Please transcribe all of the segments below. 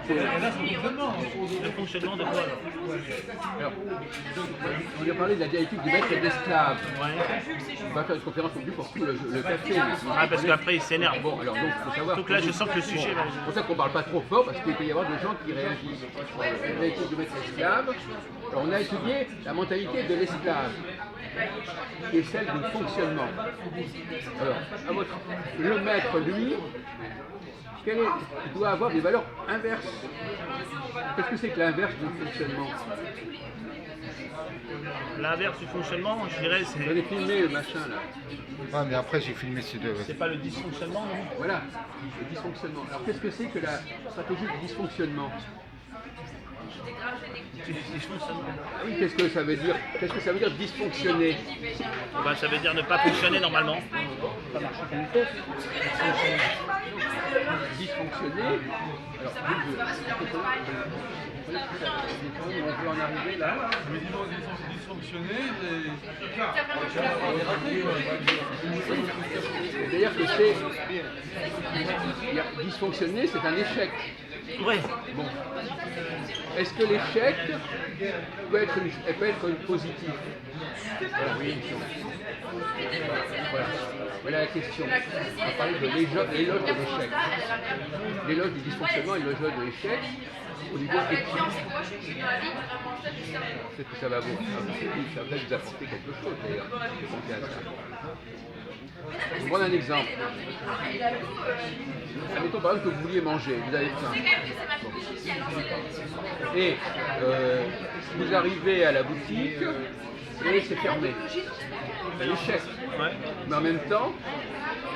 Le fonctionnement de quoi Alors, on a parlé de la dialectique du maître et de l'esclave. Ouais. On va faire une conférence aujourd'hui pour tout le café. Ah, parce qu'après il s'énerve. Bon, alors donc, il faut savoir. Donc là, je sens que le sujet va. C'est pour ça qu'on ne parle pas trop fort, parce qu'il peut y avoir des gens qui réagissent. La dialectique du maître et de l'esclave. Alors, on a étudié la mentalité de l'esclave, qui est celle du fonctionnement. Alors, le maître, lui, il doit avoir des valeurs inverses. Qu'est-ce que c'est que l'inverse du fonctionnement? L'inverse du fonctionnement, je dirais, Vous allez filmer le machin là. Ah, mais après, j'ai filmé ces deux. c'est pas le dysfonctionnement, non? Voilà, le dysfonctionnement. Alors qu'est-ce que c'est que la stratégie de dysfonctionnement? Ah oui, qu'est-ce que ça veut dire? Qu'est-ce que ça veut dire dysfonctionner? Ben, ça veut dire ne pas fonctionner normalement. Pas marcher comme il faut. Dysfonctionner. Alors, on peut en arriver là. Dysfonctionner, C'est-à-dire que dysfonctionner, c'est un échec. Ouais. Bon. Est-ce que l'échec peut être positif? Voilà, oui. Voilà la question. On va parler de l'éloge de l'échec. L'éloge du dysfonctionnement et l'éloge de l'échec au niveau éthique. Peut-être que ça va vous apporter quelque chose d'ailleurs. Je vais prendre un exemple. Admettons par exemple que vous vouliez manger, vous avez faim. Bon. Et vous arrivez à la boutique et c'est fermé. C'est un échec. Ouais. Mais en même temps,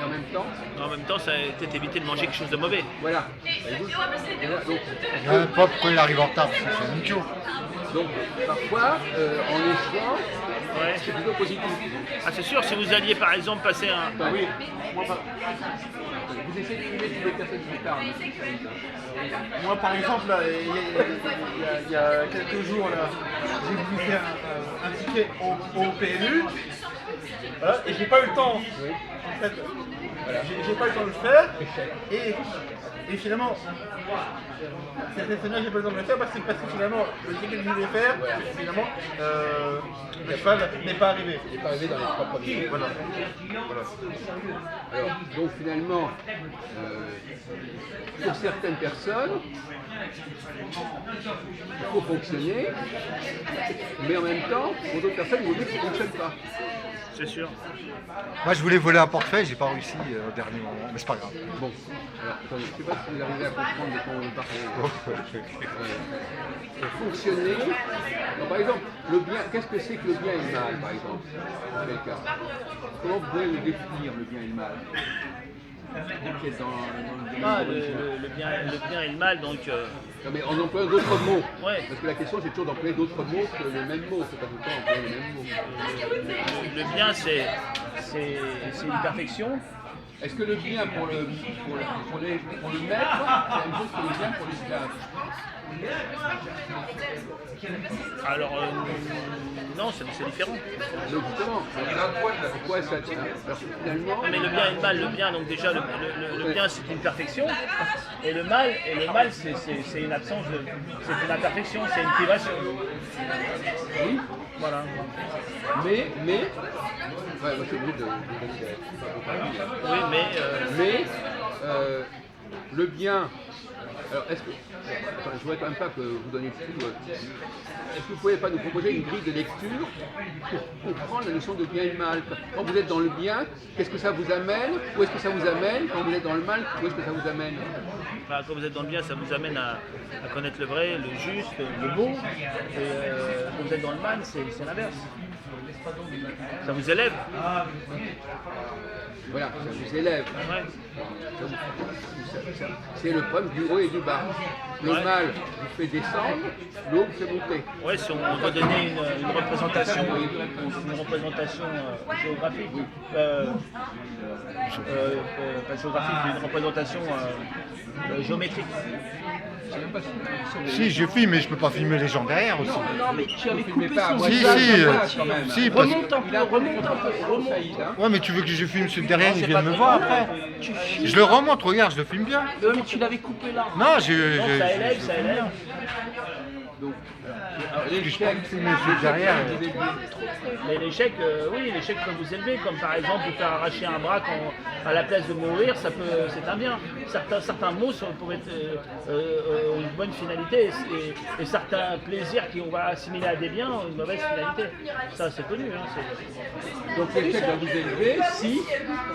En même temps, ça a peut-être évité de manger quelque chose de mauvais. voilà. Donc, Pas pourquoi il arrive en retard, parce que c'est un idiot. donc parfois, en échouant, Ouais. c'est plutôt positif. Ah, c'est sûr, si vous alliez par exemple passer un. Enfin, oui. Vous essayez de filmer toutes les personnes qui parlent. moi par exemple, là, il y a quelques jours, là, j'ai voulu faire un ticket au PMU, voilà, et j'ai pas eu le temps. En fait, j'ai pas eu le temps de le faire, et finalement, cette semaine j'ai pas eu le temps de le faire parce que finalement, le ticket que je voulais faire, finalement, le cheval n'est pas arrivé. Il n'est pas arrivé dans les 3 premiers jours. Voilà. Alors, donc finalement, pour certaines personnes, il faut fonctionner, mais en même temps, pour d'autres personnes, il vaut mieux que ça ne fonctionne pas. C'est sûr. Moi, je voulais voler un portefeuille, j'ai pas réussi au dernier moment, mais c'est pas grave. Bon, alors, attendez, je ne sais pas si vous arrivez à comprendre de quoi on parle. Fonctionner. Alors, par exemple, le bien, qu'est-ce que c'est que le bien et le mal, par exemple, dans quel cas? Comment vous pouvez le définir, le bien et le mal? Qui est dans le Ah, domaine le bien et le mal, donc. Non, mais en employant d'autres mots. Ouais. Parce que la question, c'est toujours d'employer d'autres mots que le même mot. C'est pas tout le temps employer le même mot. Le bien, c'est une perfection. Est-ce que le bien pour le maître, c'est la même chose que le bien pour l'esclave? Alors, non, c'est différent. Donc justement, pourquoi ça tient? Alors finalement, Mais le bien et le mal, le bien, donc déjà, le bien c'est une perfection, et le mal c'est une absence de. C'est une imperfection, c'est une privation. oui, Voilà. mais, ouais, moi je suis obligé de donner des réponses. Oui, Mais le bien. Alors, est-ce que. Enfin, je ne voudrais quand même pas que vous donniez tout. Est-ce que vous ne pouvez pas nous proposer une grille de lecture pour comprendre la notion de bien et de mal? Quand vous êtes dans le bien, qu'est-ce que ça vous amène? Où est-ce que ça vous amène? Quand vous êtes dans le mal, où est-ce que ça vous amène? enfin, quand vous êtes dans le bien, ça vous amène à connaître le vrai, le juste, le beau. Et quand vous êtes dans le mal, c'est l'inverse. Ça vous élève. Voilà, ça vous élève. Ouais. C'est le problème du haut et du bas. Le Ouais. mal vous fait descendre, le haut vous fait monter. Ouais, si on doit donner une représentation, géographique, pas géographique, mais une représentation géométrique. Si, je filme, mais je peux pas filmer les gens derrière aussi. Non, mais tu avais Vous filmez coupé pas à son moitié. Si, Ça si, passe quand même. si, parce que... Remonte un peu, remonte. Saïd, hein. Ouais, mais tu veux que je filme celui de derrière, il vient de me voir après. Je le remonte, regarde, je le filme bien. Ouais, mais tu l'avais coupé là. Non, Non, ça élève, ça élève. Donc, l'échec, celui de derrière. Mais l'échec, oui, l'échec peut vous élever, comme par exemple vous faire arracher un bras à la place de mourir, c'est un bien. Certains mots pourraient être une bonne finalité et certains plaisirs qu'on va assimiler à des biens ont une mauvaise finalité. Ça, c'est connu. Hein, donc l'échec va vous élever si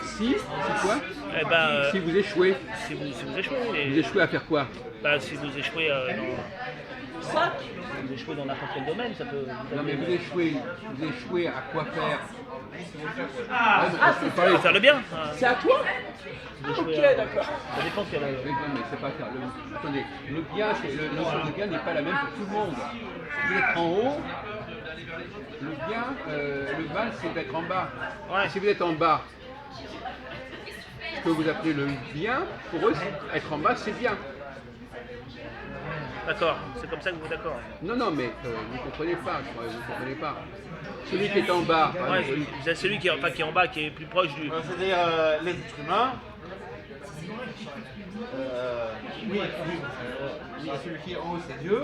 c'est quoi? Eh ben, Si vous échouez. si vous échouez, Vous échouez à faire quoi? si vous échouez vous échouez dans n'importe quel domaine, ça peut. Non mais vous échouez à quoi faire? À faire le bien. C'est à toi? Vous échouez Ok, d'accord. Ça dépend quel. Mais non, mais c'est pas faire. Attendez, le bien, le notion de bien n'est pas la même pour tout le monde. Si vous êtes en haut, le bien, le mal, c'est d'être en bas. Ouais. Et si vous êtes en bas, ce que vous appelez le bien, pour eux, être en bas, c'est bien. D'accord, c'est comme ça que vous êtes d'accord. Non, non, mais vous ne comprenez pas, je crois, vous ne comprenez pas. Celui qui est en bas, Ouais, c'est celui qui est en bas, qui est plus proche du. C'est-à-dire les êtres humains. Oui, celui qui est en haut, c'est Dieu.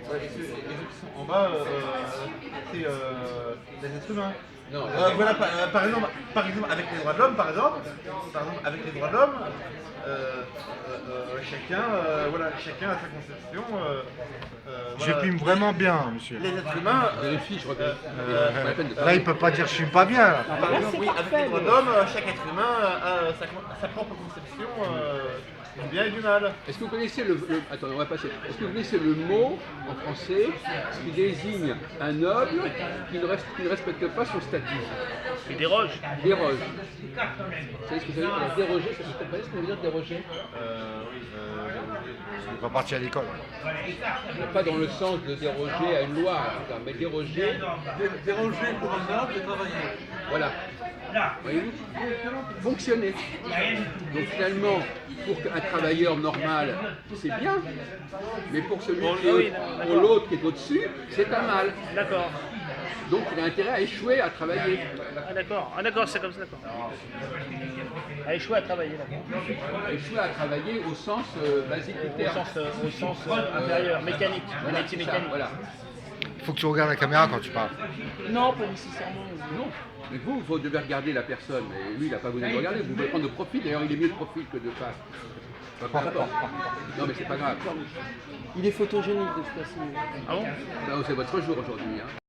Et ceux qui sont en bas, c'est les êtres humains. Non, Voilà, par exemple, avec les droits de l'homme, avec les droits de l'homme, chacun a sa conception. Je Voilà. filme vraiment bien, monsieur. Les êtres humains, vérifie, je regarde. Pas la peine de Là, il peut pas dire je filme pas bien. Là. par exemple, oui, avec les droits de l'homme, chaque être humain a sa propre conception du bien et du mal. Est-ce que vous connaissez attendez, on va passer. Est-ce que vous connaissez le mot en français qui désigne un noble qui ne respecte pas son statut? Il déroge. Déroge. Vous savez ce que ça veut dire? Alors, déroger, ça vous comprenez ce que ça veut dire déroger? Il va partir à l'école. Pas dans le sens de déroger à une loi, en tout cas, mais déroger. Déranger pour un noble de travailler. Voilà. Voyez-vous? Fonctionner. Donc finalement, pour un travailleur normal, c'est bien, mais pour celui pour l'autre qui est au-dessus, c'est un mal. D'accord. Donc il a intérêt à échouer à travailler. Ah d'accord, c'est comme ça, d'accord. À échouer à travailler, d'accord. Échouer à travailler au sens basique du terme. Au sens inférieur, mécanique, Voilà, le métier c'est ça, mécanique. voilà. Il faut que tu regardes la caméra quand tu parles. Non, pas nécessairement. Non. Mais vous devez regarder la personne. Mais lui, il n'a pas besoin de regarder. Vous pouvez prendre de profil. D'ailleurs, il est mieux de profil que de face. Peu importe. Non, mais c'est pas grave. Il est photogénique de toute façon. Ah bon? Ben, c'est votre jour aujourd'hui. Hein.